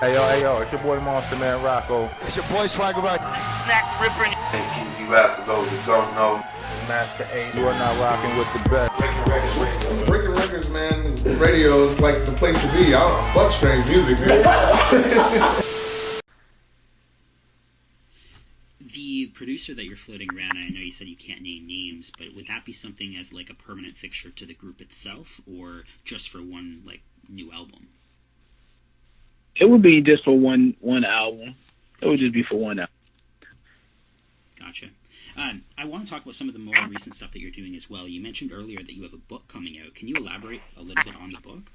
Hey yo, it's your boy Monster Man Rocco. It's your boy Swagger Rock. This is Snack the Ripper. Hey, you rap for those who don't know. This is Master Ace. You are not rocking with the best. Breaking records, man. Radio is like the place to be. I don't fuck strange music, man. The producer that you're floating around, I know you said you can't name names, but would that be something as like a permanent fixture to the group itself, or just for one like new album? It would be just for one album. It would just be for one album. Gotcha. I want to talk about some of the more recent stuff that you're doing as well. You mentioned earlier that you have a book coming out. Can you elaborate a little bit on the book?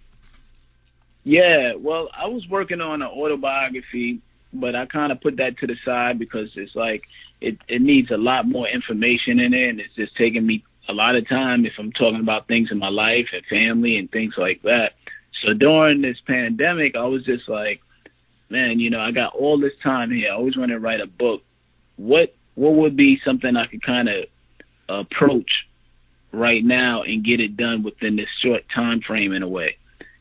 Yeah, well, I was working on an autobiography, but I kind of put that to the side because it's like it needs a lot more information in it, and it's just taking me a lot of time if I'm talking about things in my life and family and things like that. So during this pandemic, I was just like, man, I got all this time here. I always want to write a book. What would be something I could kind of approach right now and get it done within this short time frame in a way?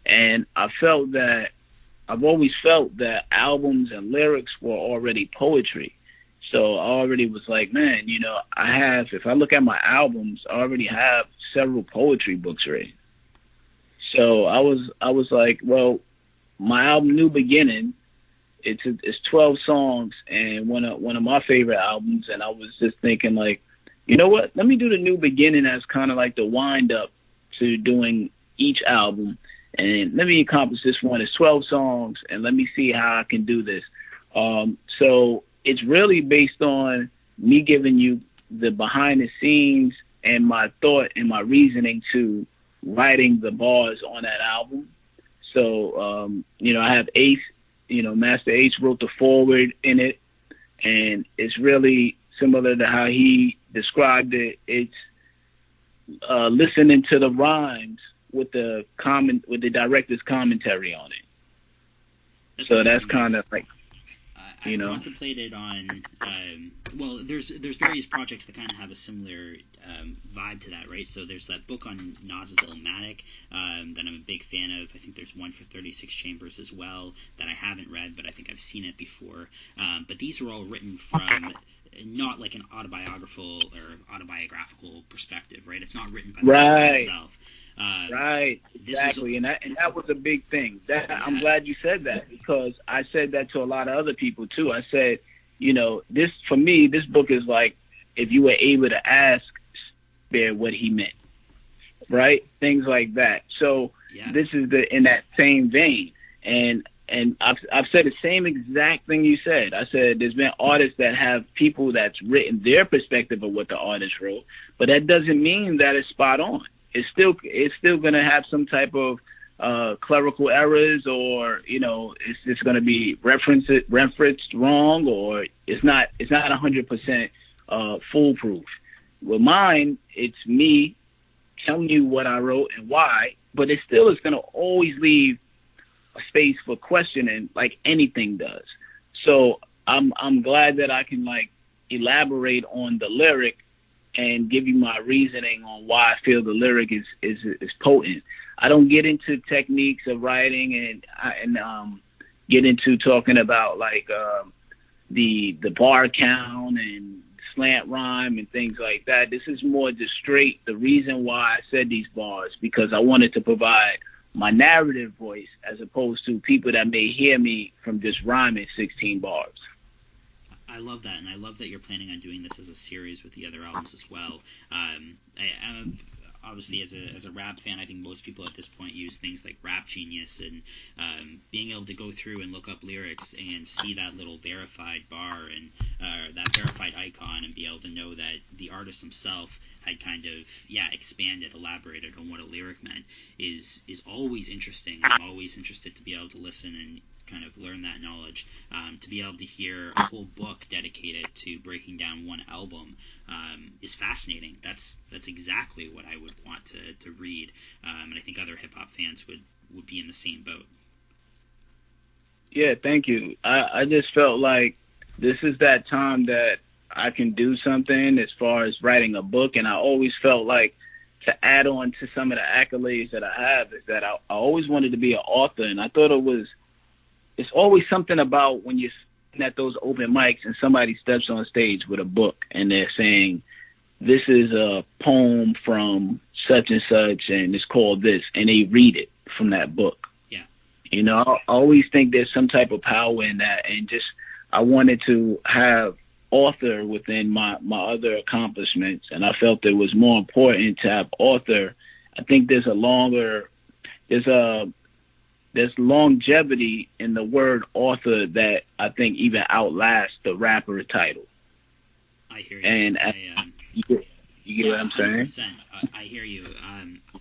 And I've always felt that albums and lyrics were already poetry. So I already was like, man, if I look at my albums, I already have several poetry books ready. So I was like, well, my album New Beginning, it's 12 songs and one of my favorite albums, and I was just thinking like, you know what? Let me do the New Beginning as kind of like the wind up to doing each album, and let me accomplish this one. It's 12 songs, and let me see how I can do this. So it's really based on me giving you the behind the scenes and my thought and my reasoning to writing the bars on that album. So, I have Ace, Master Ace wrote the foreword in it, and it's really similar to how he described it. It's listening to the rhymes with the director's commentary on it. That's kind of like, I contemplated on there's various projects that kind of have a similar vibe to that, right? So there's that book on Nas's Illmatic that I'm a big fan of. I think there's one for 36 Chambers as well that I haven't read, but I think I've seen it before. But these are all written from not like an autobiographical perspective, right? It's not written by the author himself. Right, exactly, and that was a big thing. I'm glad you said that, because I said that to a lot of other people too. I said, this for me, this book is like if you were able to ask Bear what he meant, right? Things like that. So This is in that same vein, and I've said the same exact thing you said. I said there's been artists that have people that's written their perspective of what the artist wrote, but that doesn't mean that it's spot on. It's still going to have some type of clerical errors, or it's just going to be referenced wrong, or it's not 100% foolproof. With mine, it's me telling you what I wrote and why, but it still is going to always leave a space for questioning, like anything does. So I'm glad that I can like elaborate on the lyric and give you my reasoning on why I feel the lyric is potent. I don't get into techniques of writing and get into talking about like the bar count and slant rhyme and things like that. This is more just straight the reason why I said these bars, because I wanted to provide my narrative voice as opposed to people that may hear me from just rhyming 16 bars. I love that, and I love that you're planning on doing this as a series with the other albums as well. I'm obviously, as a rap fan, I think most people at this point use things like Rap Genius, and being able to go through and look up lyrics and see that little verified bar and that verified icon, and be able to know that the artist himself had kind of expanded, elaborated on what a lyric meant is always interesting. I'm always interested to be able to listen and kind of learn that knowledge. To be able to hear a whole book dedicated to breaking down one album is fascinating. That's exactly what I would want to read, and I think other hip-hop fans would be in the same boat. Yeah, thank you. I just felt like this is that time that I can do something as far as writing a book, and I always felt like, to add on to some of the accolades that I have, is that I always wanted to be an author, and I thought it was it's always something about when you're sitting at those open mics and somebody steps on stage with a book and they're saying, this is a poem from such and such and it's called this, and they read it from that book. Yeah. You know, I always think there's some type of power in that, and just I wanted to have author within my other accomplishments, and I felt it was more important to have author. I think there's longevity in the word author that I think even outlasts the rapper title. I hear you. And you get what I'm saying? 100%. I hear you.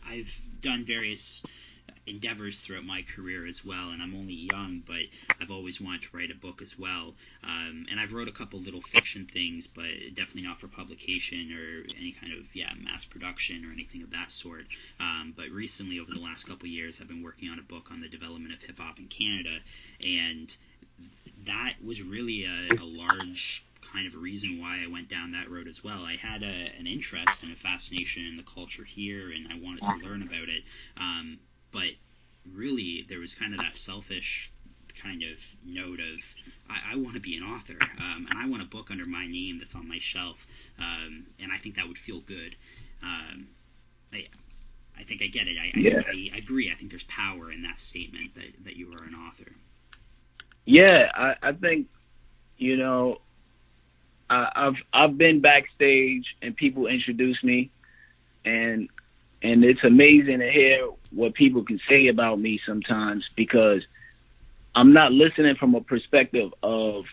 I've done various endeavors throughout my career as well, and I'm only young, but I've always wanted to write a book as well. And I've wrote a couple little fiction things, but definitely not for publication or any kind of mass production or anything of that sort. But recently, over the last couple of years, I've been working on a book on the development of hip hop in Canada, and that was really a large kind of a reason why I went down that road as well. I had an interest and a fascination in the culture here, and I wanted to learn about it. But really, there was kind of that selfish kind of note of, I want to be an author, and I want a book under my name that's on my shelf, and I think that would feel good. I think I get it. I agree. I think there's power in that statement that you are an author. Yeah, I think, you know, I've been backstage and people introduce me, and it's amazing to hear what people can say about me sometimes, because I'm not listening from a perspective of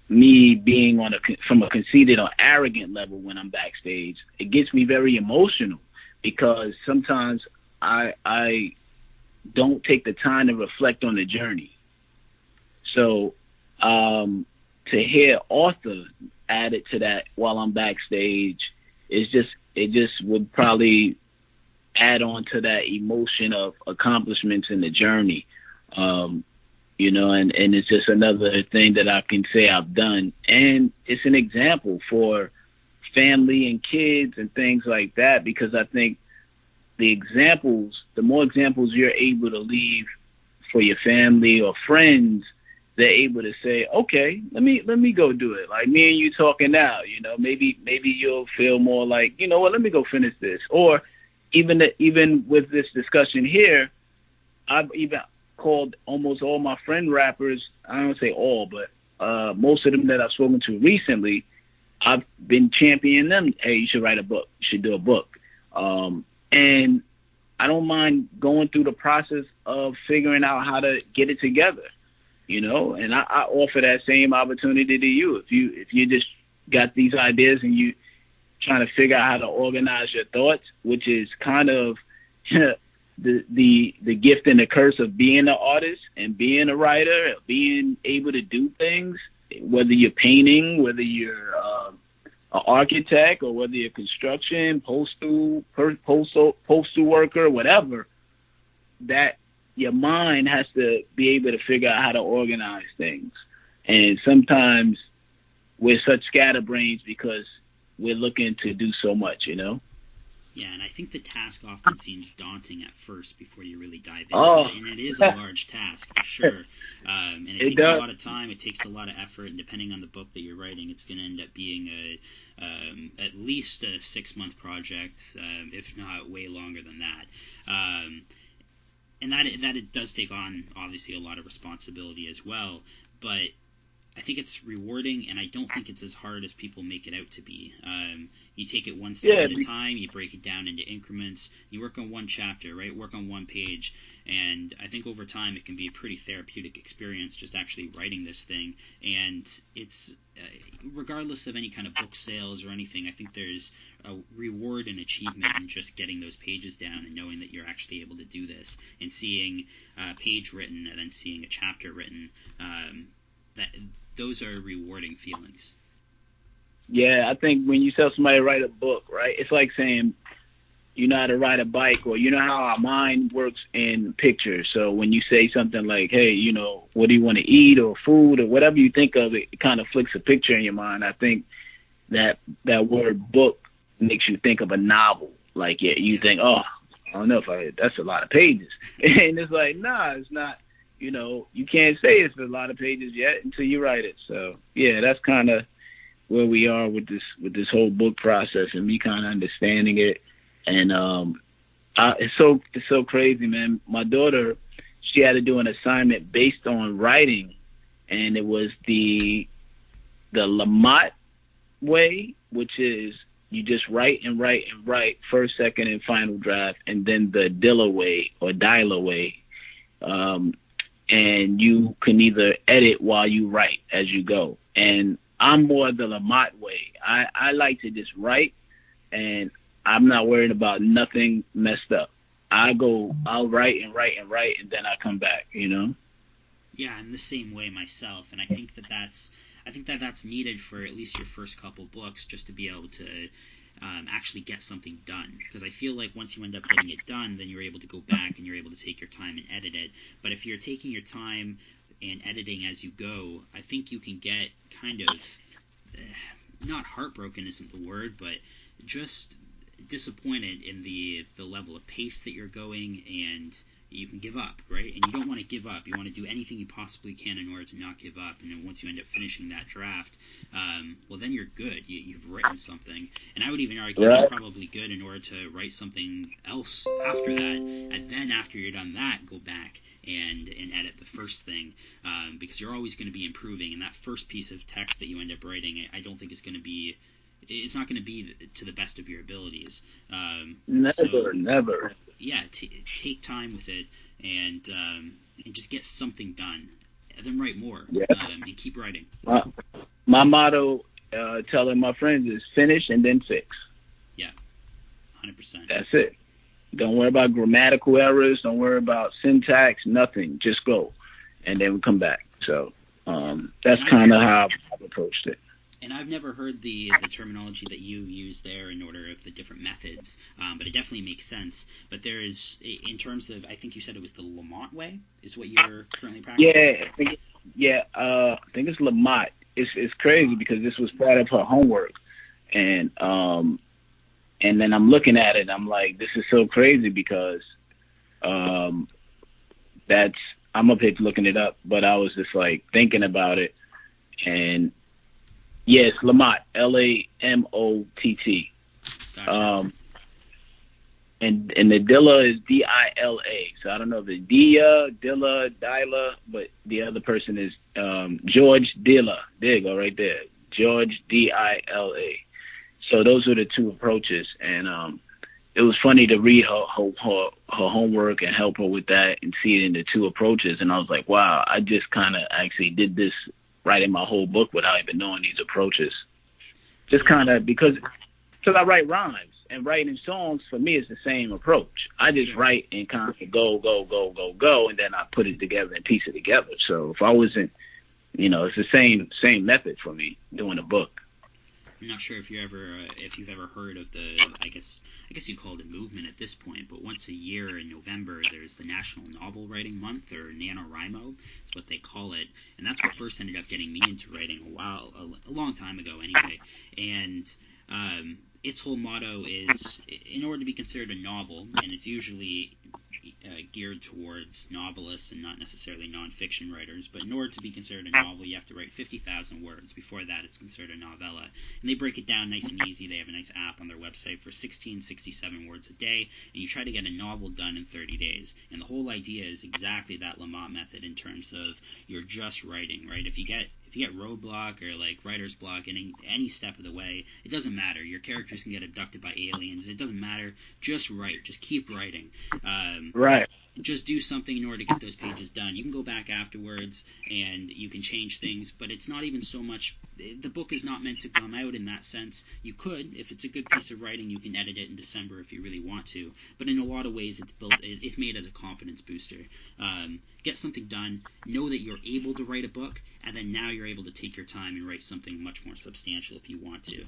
me being from a conceited or arrogant level when I'm backstage. It gets me very emotional because sometimes I don't take the time to reflect on the journey. So to hear author added to that while I'm backstage, it just would probably add on to that emotion of accomplishments in the journey. You know, and it's just another thing that I can say I've done. And it's an example for family and kids and things like that, because I think the more examples you're able to leave for your family or friends, they're able to say, okay, let me go do it. Like me and you talking now, you know, maybe you'll feel more like, you know what, let me go finish this. Or even with this discussion here, I've even called almost all my friend rappers, I don't say all, but most of them that I've spoken to recently, I've been championing them. Hey, you should write a book. You should do a book. And I don't mind going through the process of figuring out how to get it together, you know, and I offer that same opportunity to you. If you just got these ideas and you trying to figure out how to organize your thoughts, which is kind of the gift and the curse of being an artist and being a writer, being able to do things, whether you're painting, whether you're an architect, or whether you're construction, postal worker, whatever, that your mind has to be able to figure out how to organize things. And sometimes we're such scatterbrains because we're looking to do so much, you know? Yeah, and I think the task often seems daunting at first before you really dive into it, and it is a large task for sure. And it takes a lot of time, it takes a lot of effort, and depending on the book that you're writing, it's going to end up being at least a 6-month project, if not way longer than that. And that it does take on obviously a lot of responsibility as well, but I think it's rewarding, and I don't think it's as hard as people make it out to be. You take it one step at a time, you break it down into increments, you work on one chapter, right? Work on one page, and I think over time it can be a pretty therapeutic experience just actually writing this thing. And it's regardless of any kind of book sales or anything, I think there's a reward and achievement in just getting those pages down and knowing that you're actually able to do this, and seeing a page written and then seeing a chapter written. That those are rewarding feelings. Yeah, I think when you tell somebody to write a book, right, it's like saying you know how to ride a bike, or you know how our mind works in pictures. So when you say something like, hey, you know, what do you want to eat, or food, or whatever you think of, it kind of flicks a picture in your mind. I think that word book makes you think of a novel. Like, you think, oh, I don't know that's a lot of pages. And it's like, nah, it's not. you can't say it's a lot of pages yet until you write it. So yeah, that's kind of where we are with this whole book process and me kind of understanding it. And it's so crazy, man. My daughter, she had to do an assignment based on writing, and it was the Lamont way, which is you just write and write and write, first, second, and final draft, and then the Dilla way or Dyla way. And you can either edit while you write as you go. And I'm more the Lamont way. I like to just write, and I'm not worried about nothing messed up. I'll write and write and write, and then I come back, Yeah, I'm the same way myself, and I think that's needed for at least your first couple books, just to be able to actually get something done. Because I feel like once you end up getting it done, then you're able to go back and you're able to take your time and edit it. But if you're taking your time and editing as you go, I think you can get kind of not heartbroken isn't the word, but just disappointed in the level of pace that you're going, and you can give up, right? And you don't want to give up. You want to do anything you possibly can in order to not give up. And then once you end up finishing that draft, well, then you're good. You've written something. And I would even argue it's probably good in order to write something else after that. And then after you're done that, go back and edit the first thing, because you're always going to be improving. And that first piece of text that you end up writing, I don't think it's not going to be to the best of your abilities. Never. Yeah, take time with it and just get something done. And then write more, and keep writing. My motto, telling my friends, is finish and then fix. Yeah, 100%. That's it. Don't worry about grammatical errors. Don't worry about syntax. Nothing. Just go, and then we come back. So that's kind of how I've approached it. And I've never heard the terminology that you use there in order of the different methods, but it definitely makes sense. But there's, in terms of, I think you said it was the Lamont way, is what you're currently practicing? I think it's Lamont. It's crazy because this was part of her homework, and then I'm looking at it, and I'm like, this is so crazy because I'm up here looking it up, but I was just like thinking about it, and yes, Lamont, Lamott. Gotcha. And the Dilla is Dila. So I don't know if it's Dilla, but the other person is George Dilla. There you go, right there, George Dila. So those are the two approaches, and it was funny to read her homework and help her with that and see it in the two approaches. And I was like, wow, I just kind of actually did this writing my whole book without even knowing these approaches. Just kind of because I write rhymes, and writing songs for me is the same approach. I just write and kind of go, and then I put it together and piece it together. So if I wasn't, it's the same method for me doing a book. I'm not sure if you've ever heard of the, I guess you call it a movement at this point, but once a year in November there's the National Novel Writing Month, or NaNoWriMo, is what they call it, and that's what first ended up getting me into writing a long time ago anyway. And its whole motto is, in order to be considered a novel, and it's usually geared towards novelists and not necessarily nonfiction writers, but in order to be considered a novel, you have to write 50,000 words. Before that, it's considered a novella. And they break it down nice and easy. They have a nice app on their website for 1667 words a day, and you try to get a novel done in 30 days. And the whole idea is exactly that Lamont method in terms of you're just writing, right? If you get roadblock or like writer's block in any step of the way, it doesn't matter. Your characters can get abducted by aliens. It doesn't matter. Just write. Just keep writing. Right. Just do something in order to get those pages done. You can go back afterwards and you can change things, but it's not even so much. The book is not meant to come out in that sense. You could, if it's a good piece of writing, you can edit it in December if you really want to. But in a lot of ways, it's made as a confidence booster. Get something done. Know that you're able to write a book, and then now you're able to take your time and write something much more substantial if you want to.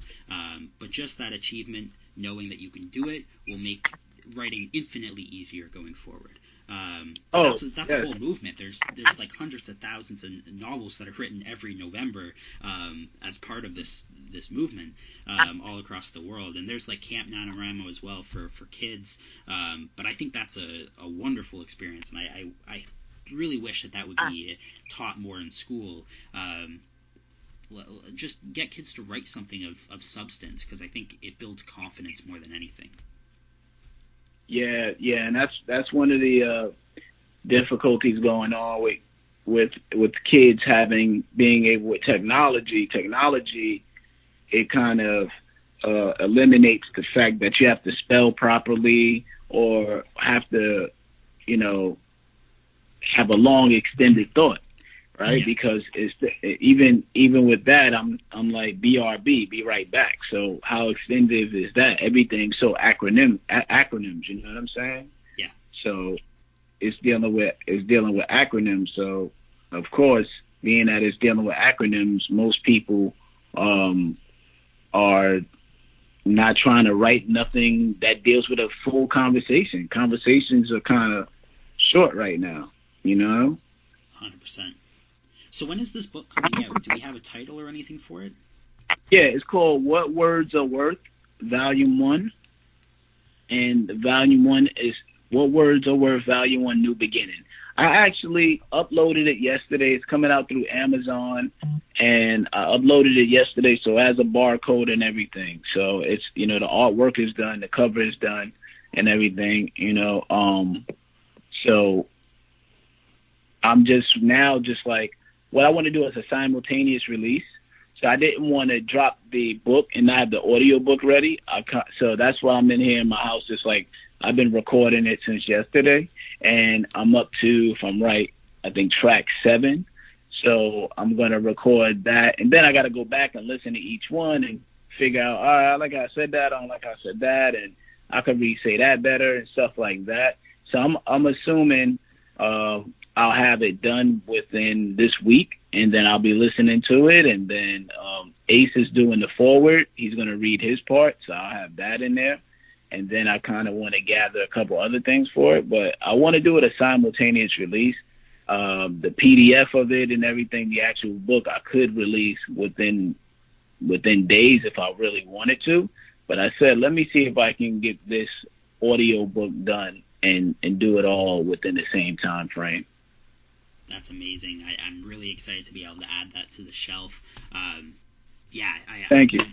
But just that achievement, knowing that you can do it, will make writing infinitely easier going forward. That's a whole movement. There's like hundreds of thousands of novels that are written every November as part of this movement all across the world. And there's like Camp NaNoWriMo as well for kids. But I think that's a wonderful experience, and I really wish that would be taught more in school. Just get kids to write something of substance, because I think it builds confidence more than anything. Yeah, and that's one of the difficulties going on with kids being able with technology. Technology, it kind of eliminates the fact that you have to spell properly or have to, have a long extended thought, right? Yeah. Because it's even with that, I'm like BRB, be right back. So how extensive is that? Everything's so acronyms. You know what I'm saying? Yeah. So it's dealing with acronyms. So of course, being that it's dealing with acronyms, most people are not trying to write nothing that deals with a full conversation. Conversations are kind of short right now, 100%. So when is this book coming out? Do we have a title or anything for it? Yeah, it's called What Words Are Worth, Volume 1. And Volume 1 is What Words Are Worth, Volume 1, New Beginning. I actually uploaded it yesterday. It's coming out through Amazon, and I uploaded it yesterday, so it has a barcode and everything. So it's, the artwork is done, the cover is done, and everything, So I'm just like, what I want to do is a simultaneous release. So I didn't want to drop the book and not have the audio book ready. So that's why I'm in here in my house. Just like, I've been recording it since yesterday, and I'm up to, if I'm right, I think track 7. So I'm going to record that, and then I got to go back and listen to each one and figure out, all right, like I said that, I don't like I said that, and I could re-say that better and stuff like that. So I'm assuming I'll have it done within this week, and then I'll be listening to it, and then Ace is doing the forward. He's going to read his part, so I'll have that in there. And then I kind of want to gather a couple other things for it, but I want to do it a simultaneous release. The PDF of it and everything, the actual book, I could release within days if I really wanted to. But I said, let me see if I can get this audio book done and do it all within the same time frame. That's amazing. I'm really excited to be able to add that to the shelf. Thank you.